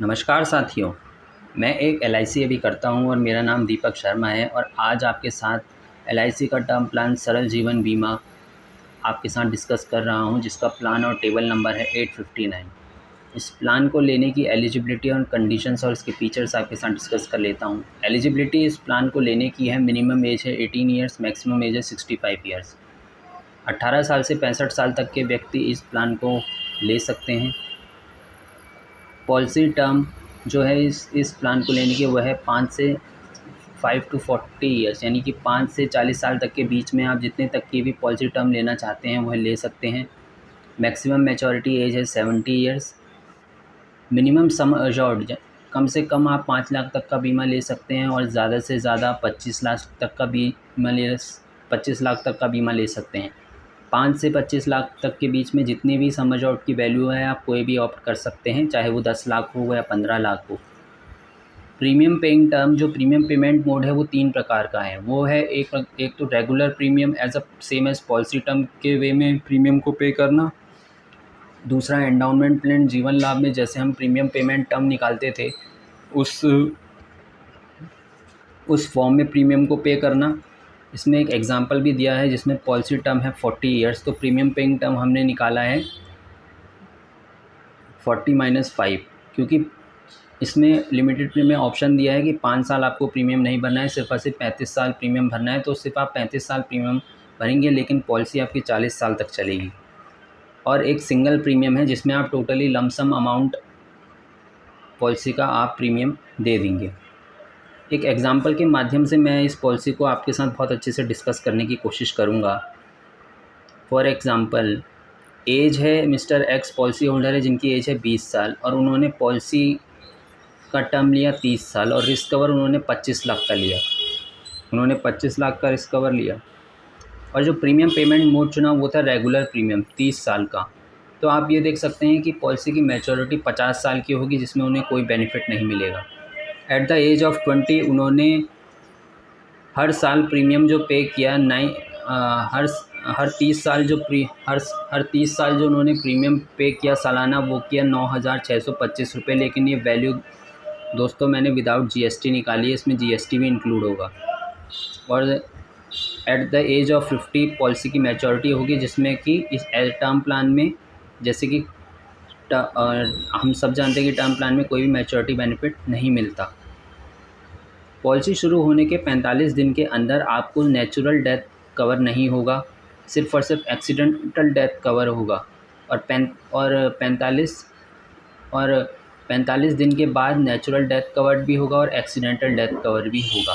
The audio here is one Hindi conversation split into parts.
नमस्कार साथियों, मैं एक एलआईसी अभी करता हूं और मेरा नाम दीपक शर्मा है और आज आपके साथ एलआईसी का टर्म प्लान सरल जीवन बीमा आपके साथ डिस्कस कर रहा हूं, जिसका प्लान और टेबल नंबर है 859। इस प्लान को लेने की एलिजिबिलिटी और कंडीशंस और इसके फीचर्स आपके साथ डिस्कस कर लेता हूं। एलिजिबिलिटी इस प्लान को लेने की है, मिनिमम एज है 18 ईयर्स, मैक्सिमम एज है 65 ईयर्स। 18 साल से 65 साल तक के व्यक्ति इस प्लान को ले सकते हैं। पॉलिसी टर्म जो है इस प्लान को लेने की वह है 5 to 40 ईयर्स, यानी कि 5 से 40 साल तक के बीच में आप जितने तक की भी पॉलिसी टर्म लेना चाहते हैं वह ले सकते हैं। मैक्सिमम मैच्योरिटी एज है 70 ईयर्स। मिनिमम सम अश्योर्ड, कम से कम आप 5 लाख तक का बीमा ले सकते हैं और ज़्यादा से ज़्यादा 25 लाख तक का बीमा ले सकते हैं। 5 से 25 लाख तक के बीच में जितनी भी सम अश्योर्ड की वैल्यू है आप कोई भी ऑप्ट कर सकते हैं, चाहे वो 10 लाख हो या 15 लाख हो। प्रीमियम पेइंग टर्म, जो प्रीमियम पेमेंट मोड है वो 3 प्रकार का है। वो है एक तो regular premium same as policy term के वे में प्रीमियम को पे करना। दूसरा एंडाउनमेंट प्लान जीवन लाभ में जैसे हम प्रीमियम पेमेंट टर्म निकालते थे उस फॉर्म में प्रीमियम को पे करना। इसमें एक एग्जांपल भी दिया है जिसमें पॉलिसी टर्म है 40 ईयर्स, तो प्रीमियम पेइंग टर्म हमने निकाला है 40-5, क्योंकि इसमें लिमिटेड प्रीमियम ऑप्शन दिया है कि 5 साल आपको प्रीमियम नहीं भरना है, सिर्फ और सिर्फ 35 साल प्रीमियम भरना है। तो सिर्फ आप 35 साल प्रीमियम भरेंगे, लेकिन पॉलिसी आपकी 40 साल तक चलेगी। और एक सिंगल प्रीमियम है जिसमें आप टोटली लमसम अमाउंट पॉलिसी का आप प्रीमियम दे देंगे। एक एग्जांपल के माध्यम से मैं इस पॉलिसी को आपके साथ बहुत अच्छे से डिस्कस करने की कोशिश करूंगा। फॉर एग्जांपल, एज है मिस्टर एक्स पॉलिसी होल्डर है जिनकी एज है 20 साल और उन्होंने पॉलिसी का टर्म लिया 30 साल और रिस्क कवर उन्होंने 25 लाख का लिया। उन्होंने 25 लाख का रिस्क कवर लिया और जो प्रीमियम पेमेंट मोड चुना वो था रेगुलर प्रीमियम 30 साल का। तो आप ये देख सकते हैं कि पॉलिसी की मैच्योरिटी 50 साल की होगी जिसमें उन्हें कोई बेनिफिट नहीं मिलेगा। एट द एज ऑफ 20 उन्होंने हर साल प्रीमियम जो पे किया हर 30 साल जो उन्होंने प्रीमियम पे किया सालाना, वो किया 9,625 रुपये। लेकिन ये वैल्यू दोस्तों मैंने विदाउट जीएसटी निकाली है, इसमें जीएसटी भी इंक्लूड होगा। और at the age of 50 policy की मैच्योरिटी होगी, जिसमें कि इस टर्म प्लान में जैसे कि हम सब जानते हैं कि टर्म प्लान में कोई भी मैच्योरिटी बेनिफिट नहीं मिलता। पॉलिसी शुरू होने के 45 दिन के अंदर आपको नेचुरल डेथ कवर नहीं होगा, सिर्फ और सिर्फ एक्सीडेंटल डेथ कवर होगा। और 45 दिन के बाद नेचुरल डेथ कवर भी होगा और एक्सीडेंटल डेथ कवर भी होगा।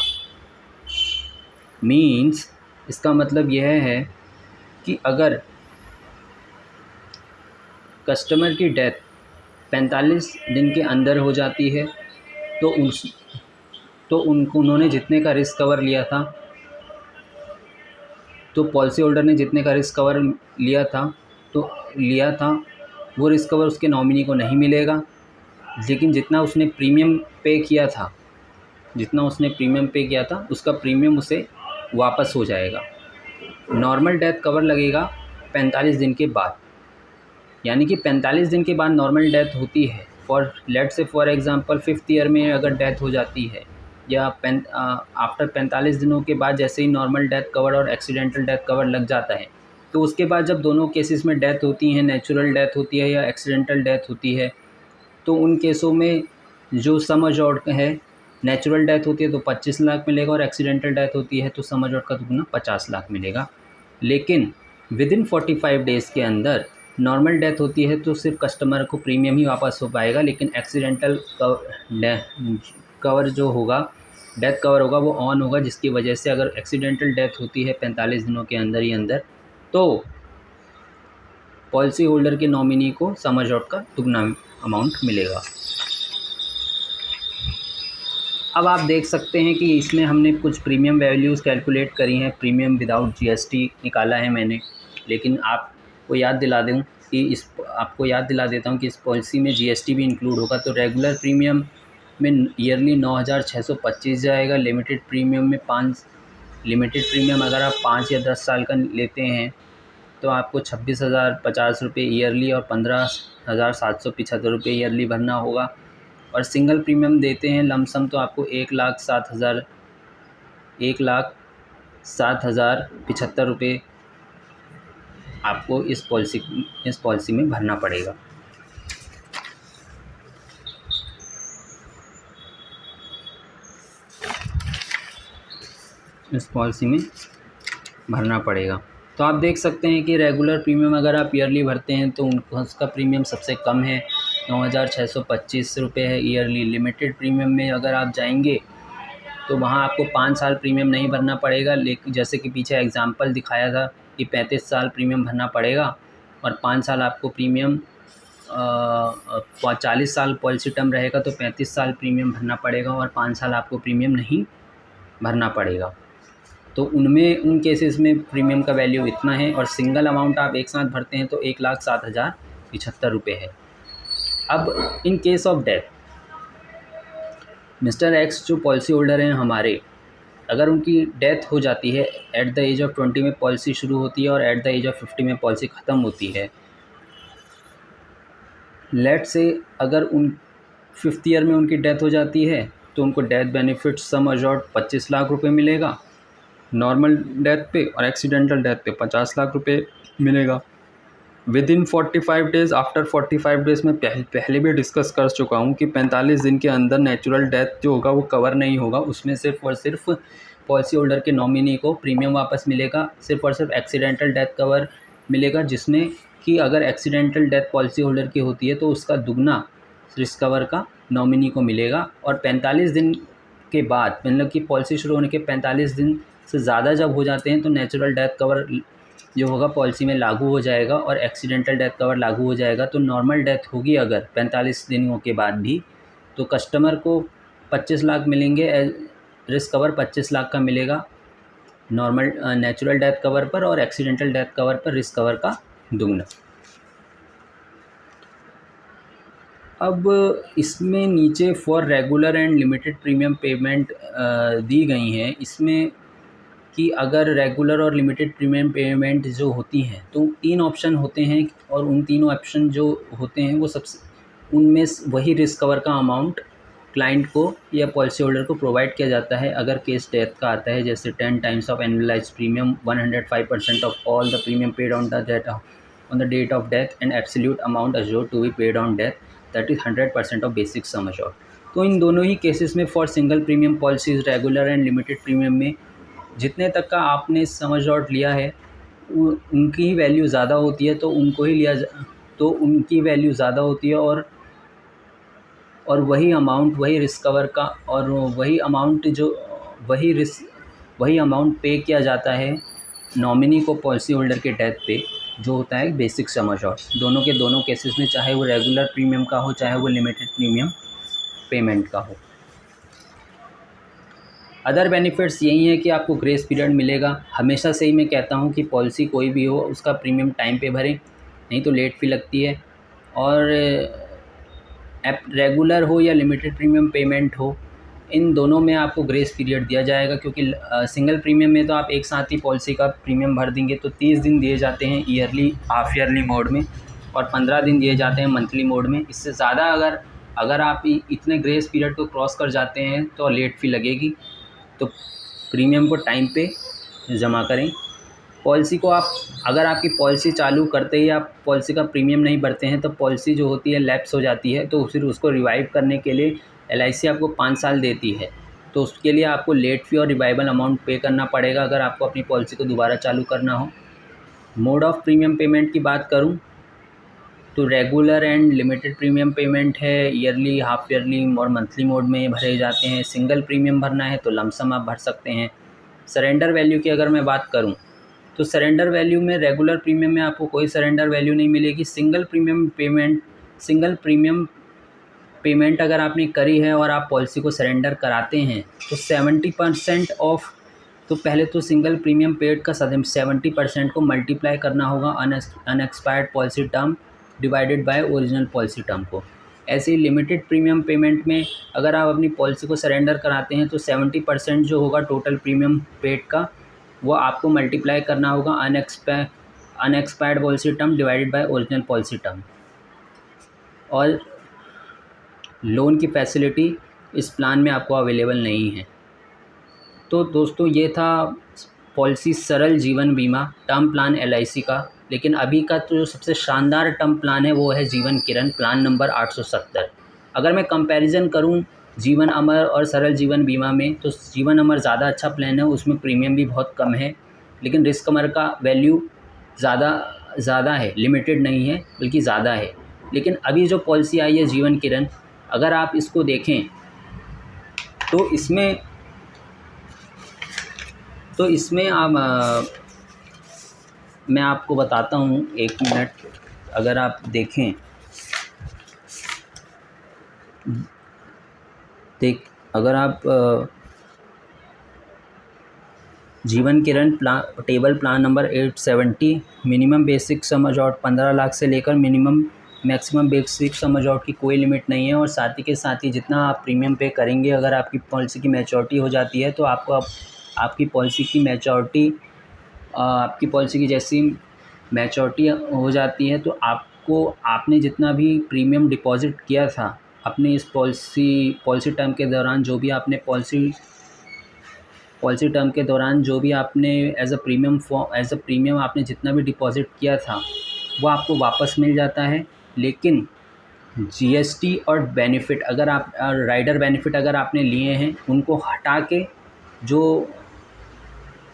मीन्स इसका मतलब यह है कि अगर कस्टमर की डेथ 45 दिन के अंदर हो जाती है तो उन्होंने जितने का रिस्क कवर लिया था, तो पॉलिसी होल्डर ने जितने का रिस्क कवर लिया था वो रिस्क कवर उसके नॉमिनी को नहीं मिलेगा। लेकिन जितना उसने प्रीमियम पे किया था उसका प्रीमियम उसे वापस हो जाएगा। नॉर्मल डेथ कवर लगेगा 45 दिन के बाद, यानी कि 45 दिन के बाद नॉर्मल डेथ होती है। फॉर एग्ज़ाम्पल 5th ईयर में अगर डेथ हो जाती है या आफ्टर 45 दिनों के बाद जैसे ही नॉर्मल डेथ कवर और एक्सीडेंटल डेथ कवर लग जाता है, तो उसके बाद जब दोनों केसेस में डेथ होती हैं, नेचुरल डेथ होती है या एक्सीडेंटल डेथ होती है, तो उन केसों में जो सम अश्योर्ड है, नेचुरल डेथ होती है तो 25 लाख मिलेगा और एक्सीडेंटल डेथ होती है तो सम अश्योर्ड का दुगना 50 लाख मिलेगा। लेकिन विदिन 45 डेज़ के अंदर नॉर्मल डेथ होती है तो सिर्फ कस्टमर को प्रीमियम ही वापस हो पाएगा, लेकिन एक्सीडेंटल कवर जो होगा, डेथ कवर होगा, वो ऑन होगा, जिसकी वजह से अगर एक्सीडेंटल डेथ होती है 45 दिनों के अंदर तो पॉलिसी होल्डर के नॉमिनी को सम अश्योर्ड का दुगना अमाउंट मिलेगा। अब आप देख सकते हैं कि इसमें हमने कुछ प्रीमियम वैल्यूज़ कैलकुलेट करी हैं। प्रीमियम विदाउट जीएसटी निकाला है मैंने, लेकिन आपको याद दिला देता हूँ कि इस पॉलिसी में जीएसटी भी इंक्लूड होगा। तो रेगुलर प्रीमियम में ईयरली 9,625 जाएगा। लिमिटेड प्रीमियम अगर आप 5 या 10 साल का लेते हैं तो आपको 26,050 रुपये ईयरली और 15,775 रुपये ईयरली भरना होगा। और सिंगल प्रीमियम देते हैं लमसम तो आपको 1,07,75 रुपये आपको इस पॉलिसी में भरना पड़ेगा। इस पॉलिसी में भरना पड़ेगा। तो आप देख सकते हैं कि रेगुलर प्रीमियम अगर आप ईयरली भरते हैं तो उसका प्रीमियम सबसे कम है, 9,625 रुपये है ईयरली। लिमिटेड प्रीमियम में अगर आप जाएंगे तो वहाँ आपको 5 साल प्रीमियम नहीं भरना पड़ेगा, लेकिन जैसे कि पीछे एग्जांपल दिखाया था कि 35 साल प्रीमियम भरना पड़ेगा और 5 साल आपको प्रीमियम 40 साल पॉलिसी टर्म रहेगा तो 35 साल प्रीमियम भरना पड़ेगा और 5 साल आपको प्रीमियम नहीं भरना पड़ेगा। तो उन केसेस में प्रीमियम का वैल्यू इतना है और सिंगल अमाउंट आप एक साथ भरते हैं तो 1,07,075 रुपये है। अब in case of death mister x जो पॉलिसी होल्डर हैं हमारे, अगर उनकी डेथ हो जाती है एट द एज ऑफ 20 में पॉलिसी शुरू होती है और एट द एज ऑफ 50 में पॉलिसी ख़त्म होती है। लेट से अगर उन 5th ईयर में उनकी डेथ हो जाती है तो उनको डेथ बेनिफिट सम अशोर्ड 25 लाख रुपए मिलेगा नॉर्मल डेथ पे, और एक्सीडेंटल डेथ पे 50 लाख रुपए मिलेगा। With in 45 days, after 45 days में पहले भी डिस्कस कर चुका हूँ कि 45 दिन के अंदर नेचुरल डेथ जो होगा वो कवर नहीं होगा, उसमें सिर्फ और सिर्फ पॉलिसी होल्डर के नॉमिनी को प्रीमियम वापस मिलेगा। सिर्फ और सिर्फ एक्सीडेंटल डेथ कवर मिलेगा, जिसमें कि अगर एक्सीडेंटल डेथ पॉलिसी होल्डर की होती है तो उसका दुगना रिस्क कवर का नॉमिनी को मिलेगा। और 45 दिन के बाद, मतलब कि पॉलिसी शुरू होने के 45 दिन से ज़्यादा जब हो जाते हैं तो नेचुरल डेथ कवर जो होगा पॉलिसी में लागू हो जाएगा और एक्सीडेंटल डेथ कवर लागू हो जाएगा। तो नॉर्मल डेथ होगी अगर 45 दिनों के बाद भी तो कस्टमर को 25 लाख मिलेंगे, रिस्क कवर 25 लाख का मिलेगा नॉर्मल नेचुरल डेथ कवर पर, और एक्सीडेंटल डेथ कवर पर रिस्क कवर का दुगना। अब इसमें नीचे for regular and limited premium payment दी गई हैं, इसमें कि अगर रेगुलर और लिमिटेड प्रीमियम पेमेंट जो होती हैं तो 3 ऑप्शन होते हैं और उन तीनों ऑप्शन जो होते हैं वो सबसे उनमें वही रिस्क कवर का अमाउंट क्लाइंट को या पॉलिसी होल्डर को प्रोवाइड किया जाता है। अगर केस डेथ का आता है जैसे 10 times of annualized premium, 105% of all the premium paid on the date of death and absolute amount assured to be paid on death, that is 100% of basic sum assured. तो इन दोनों ही केसेस में for single premium policies regular and limited premium में जितने तक का आपने सम अश्योर्ड लिया है उनकी ही वैल्यू ज़्यादा होती है, तो उनको ही तो उनकी वैल्यू ज़्यादा होती है और वही अमाउंट, वही रिस्क कवर का और वही अमाउंट पे किया जाता है नॉमिनी को पॉलिसी होल्डर के डेथ पे, जो होता है बेसिक सम अश्योर्ड। दोनों के दोनों केसेस में, चाहे वो रेगुलर प्रीमियम का हो चाहे वो लिमिटेड प्रीमियम पेमेंट का हो। अदर बेनिफिट्स यही है कि आपको ग्रेस पीरियड मिलेगा। हमेशा से ही मैं कहता हूँ कि पॉलिसी कोई भी हो उसका प्रीमियम टाइम पे भरें, नहीं तो लेट फी लगती है। और रेगुलर हो या लिमिटेड प्रीमियम पेमेंट हो, इन दोनों में आपको ग्रेस पीरियड दिया जाएगा, क्योंकि सिंगल प्रीमियम में तो आप एक साथ ही पॉलिसी का प्रीमियम भर देंगे तो 30 दिन दिए जाते हैं ईयरली हाफ ईयरली मोड में और 15 दिन दिए जाते हैं मंथली मोड में। इससे ज़्यादा अगर आप इतने ग्रेस पीरियड को क्रॉस कर जाते हैं तो लेट फ़ी लगेगी। तो प्रीमियम को टाइम पे जमा करें। पॉलिसी को अगर आपकी पॉलिसी चालू करते ही आप पॉलिसी का प्रीमियम नहीं भरते हैं तो पॉलिसी जो होती है लैप्स हो जाती है, तो फिर उसको रिवाइव करने के लिए LIC आपको 5 साल देती है, तो उसके लिए आपको लेट फ़ी और रिवाइवल अमाउंट पे करना पड़ेगा अगर आपको अपनी पॉलिसी को दोबारा चालू करना हो। मोड ऑफ़ प्रीमियम पेमेंट की बात करूँ तो regular and limited premium payment है, ईयरली, हाफ ईयरली और मंथली मोड में भरे जाते हैं। सिंगल प्रीमियम भरना है तो लमसम आप भर सकते हैं। सरेंडर वैल्यू की अगर मैं बात करूं तो सरेंडर वैल्यू में रेगुलर प्रीमियम में आपको कोई सरेंडर वैल्यू नहीं मिलेगी। सिंगल प्रीमियम पेमेंट अगर आपने करी है और आप पॉलिसी को सरेंडर कराते हैं तो 70% ऑफ, तो पहले तो सिंगल प्रीमियम पेड का 70% को मल्टीप्लाई करना होगा unexpired policy term divided by original policy term को। ऐसे ही लिमिटेड प्रीमियम पेमेंट में अगर आप अपनी पॉलिसी को सरेंडर कराते हैं तो 70% जो होगा टोटल प्रीमियम पेड का वो आपको मल्टीप्लाई करना होगा unexpired policy term divided by original policy term. और लोन की फैसिलिटी इस प्लान में आपको अवेलेबल नहीं है। तो दोस्तों ये था पॉलिसी सरल जीवन बीमा टर्म प्लान LIC का। लेकिन अभी का तो जो सबसे शानदार टर्म प्लान है वो है जीवन किरण प्लान नंबर 870। अगर मैं कंपैरिजन करूं जीवन अमर और सरल जीवन बीमा में, तो जीवन अमर ज़्यादा अच्छा प्लान है, उसमें प्रीमियम भी बहुत कम है, लेकिन रिस्क कवर का वैल्यू ज़्यादा है, लिमिटेड नहीं है बल्कि ज़्यादा है। लेकिन अभी जो पॉलिसी आई है जीवन किरण, अगर आप इसको देखें तो इसमें आप मैं आपको बताता हूँ, 1 मिनट। अगर आप देखें अगर आप Jeevan Kiran table plan number 870, minimum basic sum assured 15 lakh से लेकर मैक्सिमम बेसिक सम अशोर्ड की कोई लिमिट नहीं है। और साथ ही जितना आप प्रीमियम पे करेंगे, अगर आपकी पॉलिसी की मैच्योरिटी हो जाती है तो आपकी पॉलिसी की जैसी मैच्योरिटी हो जाती है तो आपने जितना भी प्रीमियम डिपॉजिट किया था अपने इस पॉलिसी टर्म के दौरान, जो भी आपने पॉलिसी टर्म के दौरान जो भी आपने एज अ प्रीमियम आपने जितना भी डिपॉजिट किया था वो आपको वापस मिल जाता है। लेकिन GST और बेनिफिट अगर आप राइडर बेनिफिट अगर आपने लिए हैं, उनको हटा के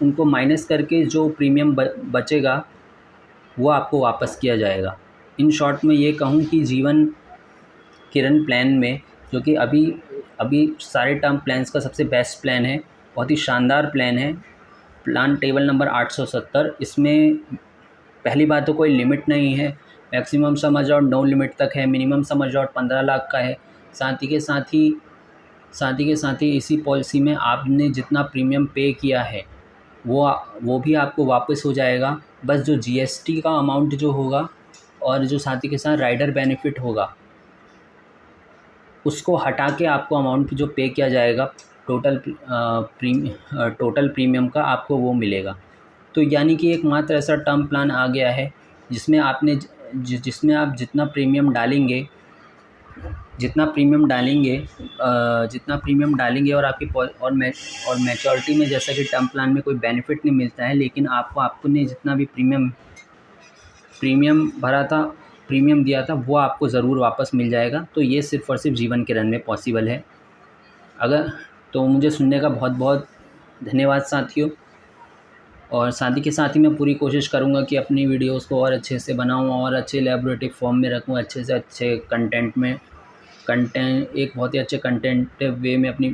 उनको माइनस करके जो प्रीमियम बचेगा वो आपको वापस किया जाएगा। इन शॉर्ट में ये कहूँ कि जीवन किरण प्लान में, जो कि अभी सारे टर्म प्लान्स का सबसे बेस्ट प्लान है, बहुत ही शानदार प्लान है, प्लान टेबल नंबर 870। इसमें पहली बात तो कोई लिमिट नहीं है, maximum sum assured no limit तक है, मिनिमम सम अशोर्ड 15 लाख का है। साथ ही के साथ ही इसी पॉलिसी में आपने जितना प्रीमियम पे किया है वो भी आपको वापस हो जाएगा। बस जो GST का अमाउंट जो होगा और जो साथ ही के साथ राइडर बेनिफिट होगा उसको हटा के आपको अमाउंट जो पे किया जाएगा टोटल प्रीमियम का आपको वो मिलेगा। तो यानी कि एकमात्र ऐसा टर्म प्लान आ गया है जिसमें आप जितना प्रीमियम डालेंगे और आपकी मैच्योरिटी में, जैसा कि टर्म प्लान में कोई बेनिफिट नहीं मिलता है, लेकिन आपने जितना भी प्रीमियम दिया था वो आपको ज़रूर वापस मिल जाएगा। तो ये सिर्फ़ और सिर्फ जीवन किरण में पॉसिबल है। तो मुझे सुनने का बहुत बहुत धन्यवाद साथियों। और साथ ही मैं पूरी कोशिश करूँगा कि अपनी वीडियोस को और अच्छे से बनाऊँ और अच्छे एलैबोरेटिव फॉर्म में रखूँ, अच्छे से अच्छे एक बहुत ही अच्छे कंटेंटिव वे में अपनी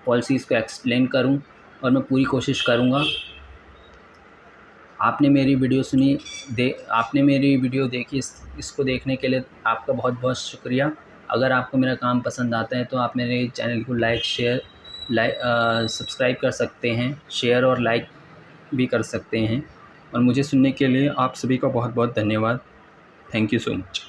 पॉलिसीज़ को एक्सप्लेन करूँ, और मैं पूरी कोशिश करूँगा। आपने मेरी वीडियो देखी, इसको देखने के लिए आपका बहुत बहुत शुक्रिया। अगर आपको मेरा काम पसंद आता है तो आप मेरे चैनल को सब्सक्राइब कर सकते हैं, शेयर और लाइक भी कर सकते हैं। और मुझे सुनने के लिए आप सभी का बहुत बहुत धन्यवाद। Thank you so much.